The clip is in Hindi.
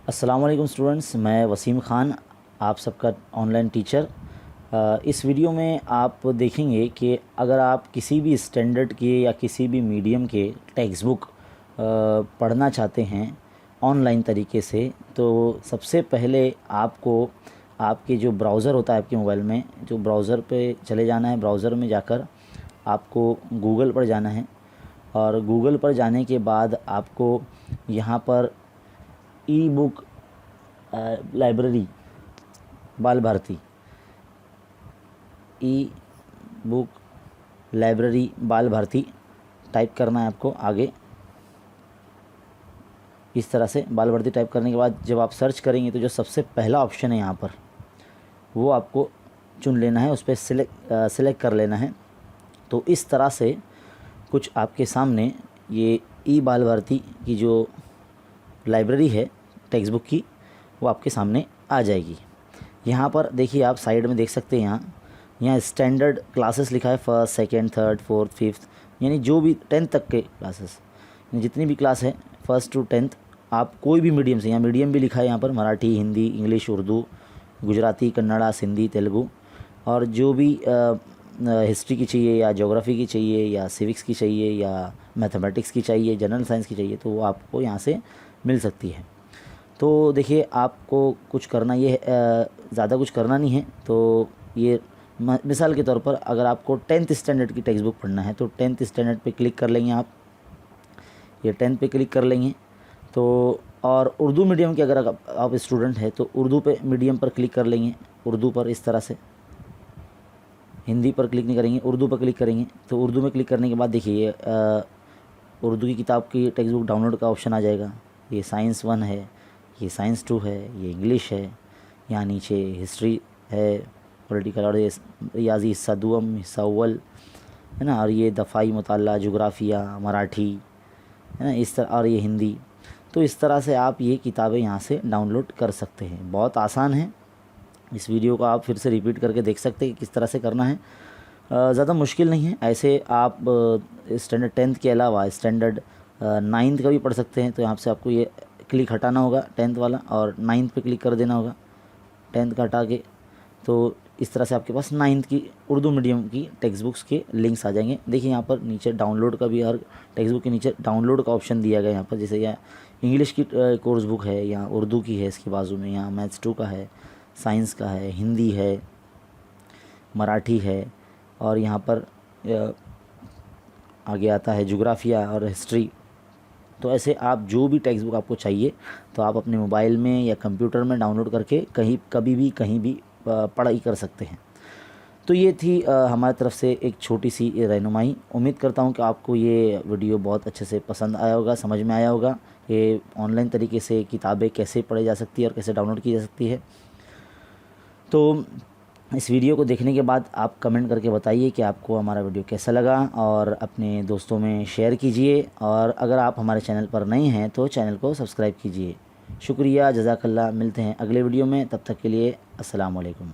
अस्सलाम वालेकुम स्टूडेंट्स, मैं वसीम ख़ान, आप सबका ऑनलाइन टीचर। इस वीडियो में आप देखेंगे कि अगर आप किसी भी स्टैंडर्ड के या किसी भी मीडियम के टेक्स्ट बुक पढ़ना चाहते हैं ऑनलाइन तरीके से, तो सबसे पहले आपको आपके जो ब्राउज़र होता है आपके मोबाइल में, जो ब्राउज़र पे चले जाना है। ब्राउज़र में जाकर आपको गूगल पर जाना है और गूगल पर जाने के बाद आपको यहाँ पर ई बुक लाइब्रेरी बाल भारती, ई बुक लाइब्रेरी बाल भारती टाइप करना है आपको आगे। इस तरह से बाल भारती टाइप करने के बाद जब आप सर्च करेंगे तो जो सबसे पहला ऑप्शन है यहाँ पर वो आपको चुन लेना है, उस पर सिलेक्ट कर लेना है। तो इस तरह से कुछ आपके सामने ये ई बाल भारती की जो लाइब्रेरी है टेक्स्ट बुक की, वो आपके सामने आ जाएगी। यहाँ पर देखिए, आप साइड में देख सकते हैं, यहाँ स्टैंडर्ड क्लासेस लिखा है, first, second, third, fourth, fifth, यानी जो भी 10th तक के क्लासेस, जितनी भी क्लास है फर्स्ट टू 10th, आप कोई भी मीडियम से, यहाँ मीडियम भी लिखा है, यहाँ पर मराठी, हिंदी, इंग्लिश, उर्दू, गुजराती, कन्नड़ा, सिंधी, तेलुगु, और जो भी हिस्ट्री की चाहिए या ज्योग्राफी की चाहिए या सिविक्स की चाहिए या मैथमेटिक्स की चाहिए, जनरल साइंस की चाहिए, तो वो आपको यहाँ से मिल सकती है। तो देखिए, आपको कुछ करना ये ज़्यादा कुछ करना नहीं है। तो ये मिसाल के तौर पर अगर आपको 10th स्टैंडर्ड की टेक्स्ट बुक पढ़ना है तो 10th स्टैंडर्ड पे क्लिक कर लेंगे आप, ये 10th पे क्लिक कर लेंगे। तो और उर्दू मीडियम के अगर आप स्टूडेंट हैं तो उर्दू पे मीडियम पर क्लिक कर लेंगे, उर्दू पर इस तरह से, हिंदी पर क्लिक नहीं करेंगे, उर्दू पर क्लिक करेंगे। तो उर्दू में क्लिक करने के बाद देखिए, उर्दू की किताब की टेक्स्ट बुक डाउनलोड का ऑप्शन आ जाएगा। ये साइंस 1 है, ये साइंस 2 है, ये इंग्लिश है, यहाँ नीचे हिस्ट्री है, पॉलिटिकल, और ये रियाजी हिस्सा दुम, हिस्सा अव्वल है ना, और ये दफ़ाई मुताला, जोग्राफिया, मराठी है ना, इस तरह, और ये हिंदी। तो इस तरह से आप ये किताबें यहाँ से डाउनलोड कर सकते हैं। बहुत आसान है। इस वीडियो को आप फिर से रिपीट करके देख सकते हैं कि किस तरह से करना है। ज़्यादा मुश्किल नहीं है। ऐसे आप स्टैंडर्ड 10th के अलावा स्टैंडर्ड 9th का भी पढ़ सकते हैं। तो यहाँ से आपको ये क्लिक हटाना होगा 10th वाला और 9th पे क्लिक कर देना होगा, 10th का हटा के। तो इस तरह से आपके पास 9th की उर्दू मीडियम की टेक्स्ट बुक्स के लिंक्स आ जाएंगे। देखिए, यहाँ पर नीचे डाउनलोड का भी, हर टेक्स्ट बुक के नीचे डाउनलोड का ऑप्शन दिया गया है यहाँ पर। जैसे यहाँ इंग्लिश की कोर्स बुक है, यहाँ उर्दू की है, इसके बाजू में यहाँ मैथ्स 2 का है, साइंस का है, हिंदी है, मराठी है, और यहाँ पर आगे आता है जोग्राफिया और हिस्ट्री। तो ऐसे आप जो भी टेक्स्ट बुक आपको चाहिए तो आप अपने मोबाइल में या कंप्यूटर में डाउनलोड करके कहीं कभी भी कहीं भी पढ़ाई कर सकते हैं। तो ये थी हमारी तरफ से एक छोटी सी रहनुमाई। उम्मीद करता हूँ कि आपको ये वीडियो बहुत अच्छे से पसंद आया होगा, समझ में आया होगा कि ऑनलाइन तरीके से किताबें कैसे पढ़ी जा सकती है और कैसे डाउनलोड की जा सकती है। तो इस वीडियो को देखने के बाद आप कमेंट करके बताइए कि आपको हमारा वीडियो कैसा लगा, और अपने दोस्तों में शेयर कीजिए। और अगर आप हमारे चैनल पर नए हैं तो चैनल को सब्सक्राइब कीजिए। शुक्रिया, जज़ाकल्लाह। मिलते हैं अगले वीडियो में, तब तक के लिए अस्सलाम वालेकुम।